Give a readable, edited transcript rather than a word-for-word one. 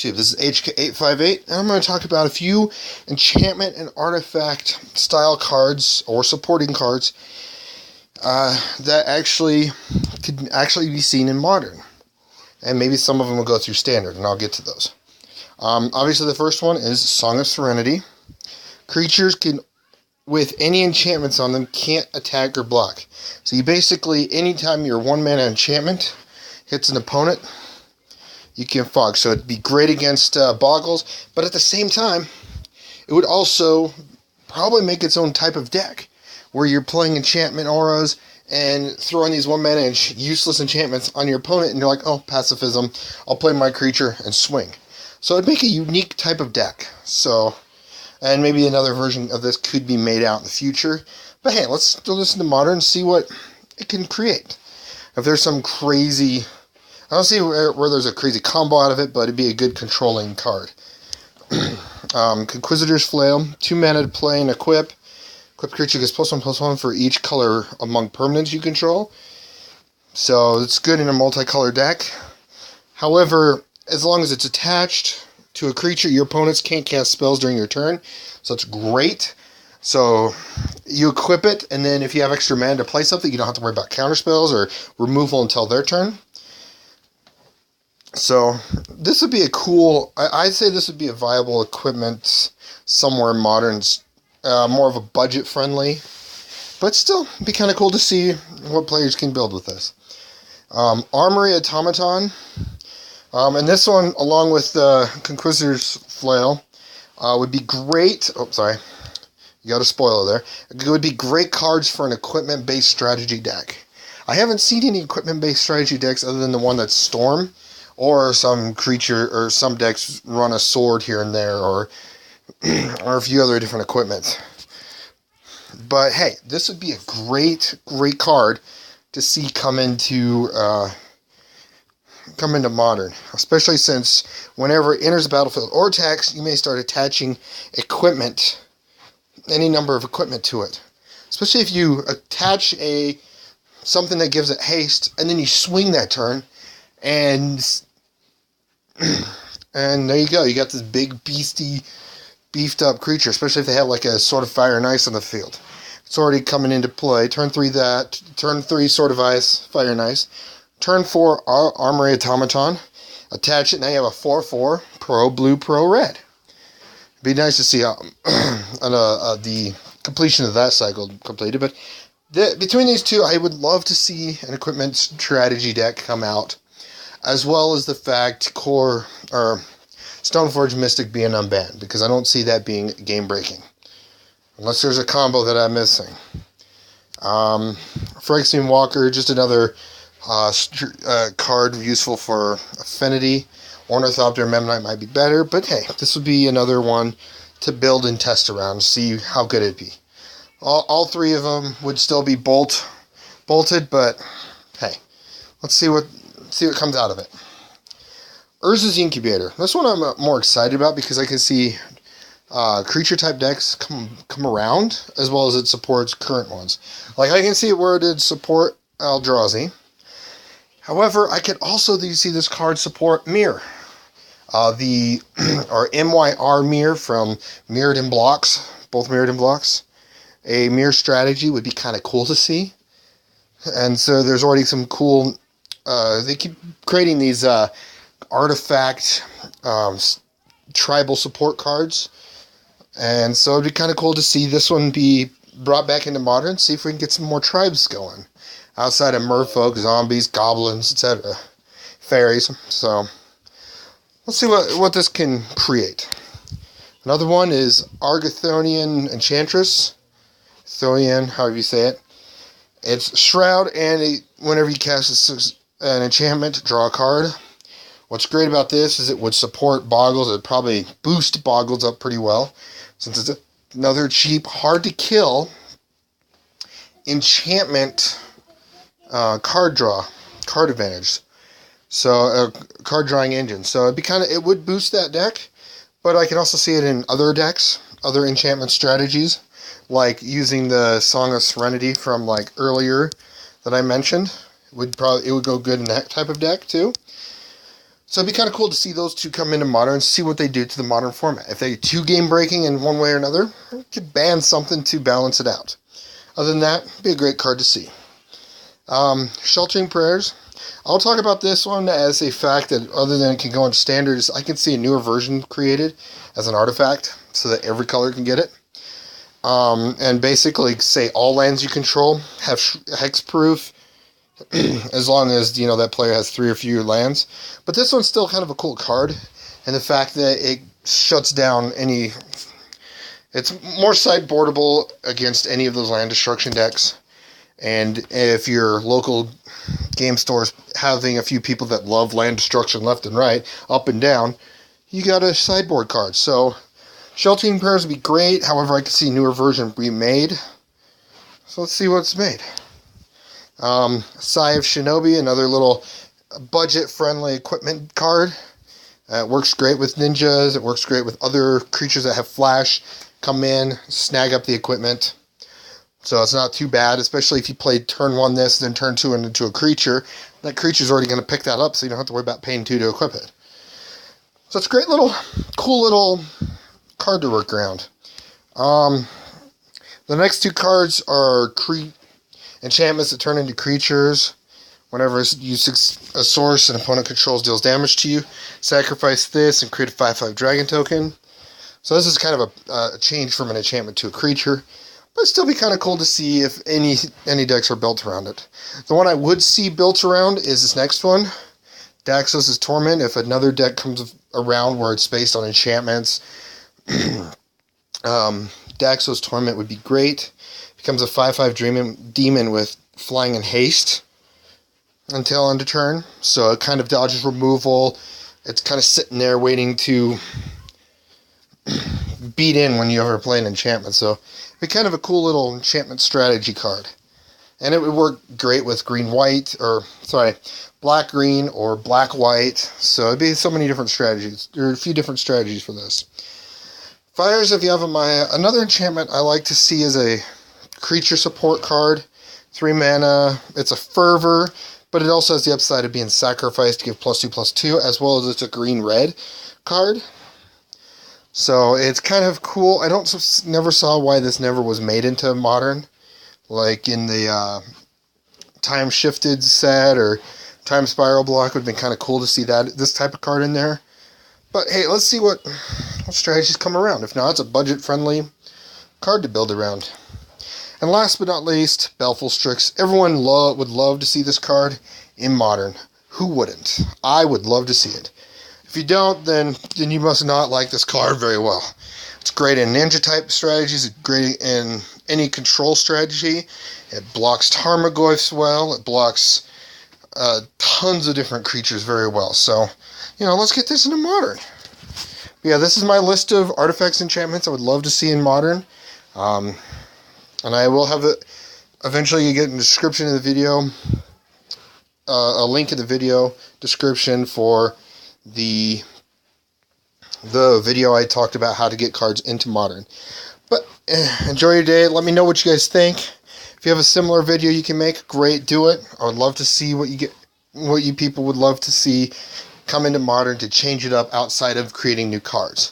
YouTube. This is HK858, and I'm going to talk about a few enchantment and artifact style cards, or supporting cards, that actually could actually be seen in Modern. And maybe some of them will go through Standard, and I'll get to those. Obviously, the first one is Song of Serenity. Creatures can, with any enchantments on them, can't attack or block. So you basically, anytime your 1-mana enchantment hits an opponent, you can fog. So it'd be great against Boggles, but at the same time, it would also probably make its own type of deck, where you're playing enchantment auras and throwing these 1-mana useless enchantments on your opponent, and you're like, oh, pacifism, I'll play my creature and swing. So it'd make a unique type of deck. So, and maybe another version of this could be made out in the future. But hey, let's still listen to Modern and see what it can create. If there's some crazy, I don't see where there's a crazy combo out of it, but it'd be a good controlling card. Conquisitor's Flail, 2 mana to play and equip. Equip creature gets +1/+1 for each color among permanents you control. So it's good in a multicolor deck. However, as long as it's attached to a creature, your opponents can't cast spells during your turn. So it's great. So you equip it, and then if you have extra mana to play something, you don't have to worry about counter spells or removal until their turn. So this would be a cool, I'd say this would be a viable equipment somewhere in Modern, more of a budget friendly, but still be kind of cool to see what players can build with this. Armory Automaton, and this one, along with the Conquisitor's Flail, would be great. Oh, sorry, you got a spoiler there. It would be great cards for an equipment-based strategy deck. I haven't seen any equipment-based strategy decks other than the one that's Storm, or some creature, or some decks run a sword here and there, or a few other different equipment. But hey, this would be a great card to see come into Modern, especially since whenever it enters the battlefield or attacks, you may start attaching equipment, any number of equipment to it. Especially if you attach something that gives it haste, and then you swing that turn, and there you go. You got this big beefed up creature, especially if they have like a Sword of Fire and Ice on the field. It's already coming into play. Turn 3 that. Turn 3 Sword of Ice, Fire and Ice. Turn 4 Armory Automaton. Attach it. Now you have a 4/4 Pro Blue, Pro Red. It'd be nice to see the completion of that cycle completed. But between these two, I would love to see an equipment strategy deck come out, as well as the fact Stoneforge Mystic being unbanned, because I don't see that being game-breaking. Unless there's a combo that I'm missing. Phyrexian Walker, just another card useful for Affinity. Ornithopter Memnite might be better, but hey, this would be another one to build and test around, see how good it'd be. All three of them would still be bolted, but hey, let's see what comes out of it. Urza's Incubator. This one I'm more excited about because I can see creature type decks come around, as well as it supports current ones. Like, I can see where it did support Eldrazi. However, I could also see this card support Mirror. Or MYR Mirror from Mirrored in Blocks. Both Mirrored in Blocks. A Mirror strategy would be kind of cool to see. And so there's already some cool... they keep creating these artifact tribal support cards. And so it'd be kind of cool to see this one be brought back into Modern, see if we can get some more tribes going. Outside of merfolk, zombies, goblins, etc. Fairies. So, let's see what this can create. Another one is Argathonian Enchantress. Thorian, however you say it. It's Shroud, and whenever you cast an enchantment, draw a card. What's great about this is it would support Boggles. It would probably boost Boggles up pretty well, since it's another cheap, hard to kill enchantment card advantage. So a card drawing engine. So it would boost that deck, but I can also see it in other decks, other enchantment strategies, like using the Song of Serenity from like earlier that I mentioned. It would go good in that type of deck too. So it'd be kind of cool to see those two come into Modern, see what they do to the Modern format. If they're too game-breaking in one way or another, you could ban something to balance it out. Other than that, it'd be a great card to see. Sheltering Prayers. I'll talk about this one as a fact that other than it can go into standards, I can see a newer version created as an artifact so that every color can get it. And basically say all lands you control have hexproof as long as, you know, that player has 3 or fewer lands. But this one's still kind of a cool card, and the fact that it shuts down any... It's more sideboardable against any of those land destruction decks. And if your local game store's having a few people that love land destruction left and right, up and down, you got a sideboard card. So, Sheltering Prayers would be great. However, I can see a newer version be made. So let's see what's made. Sigh of Shinobi, another little budget-friendly equipment card. It works great with ninjas. It works great with other creatures that have flash. Come in, snag up the equipment. So it's not too bad, especially if you played turn 1 this, then turn 2 into a creature. That creature's already going to pick that up, so you don't have to worry about paying 2 to equip it. So it's a great little, cool little card to work around. The next 2 cards are enchantments that turn into creatures. Whenever you a source an opponent controls deals damage to you, sacrifice this and create a 5/5 dragon token. So this is kind of a change from an enchantment to a creature. But it'd still be kind of cool to see if any decks are built around it. The one I would see built around is this next one, Daxos' Torment. If another deck comes around where it's based on enchantments, Daxos' Torment would be great. Becomes a 5/5 demon with flying and haste until end of turn. So it kind of dodges removal. It's kind of sitting there waiting to beat in when you ever play an enchantment. So it'd be kind of a cool little enchantment strategy card. And it would work great with black-green or black-white. So it'd be so many different strategies. There are a few different strategies for this. Fires of Yavimaya. Another enchantment I like to see is a creature support card. 3 mana. It's a fervor, but it also has the upside of being sacrificed to give +2/+2, as well as it's a green-red card. So it's kind of cool. I never saw why this never was made into Modern, like in the Time Shifted set or Time Spiral block. Would have been kind of cool to see this type of card in there. But hey, let's see what strategies come around. If not, it's a budget-friendly card to build around. And last but not least, Baleful Strix. Everyone would love to see this card in Modern. Who wouldn't? I would love to see it. If you don't, then you must not like this card very well. It's great in ninja-type strategies. It's great in any control strategy. It blocks Tarmogoyfs well. It blocks tons of different creatures very well. So, let's get this into Modern. But yeah, this is my list of artifacts and enchantments I would love to see in Modern. And I will have it eventually. You get in the description of the video, a link in the video description for the video I talked about how to get cards into Modern. But enjoy your day. Let me know what you guys think. If you have a similar video you can make, great, do it. I would love to see what you people would love to see come into Modern to change it up outside of creating new cards.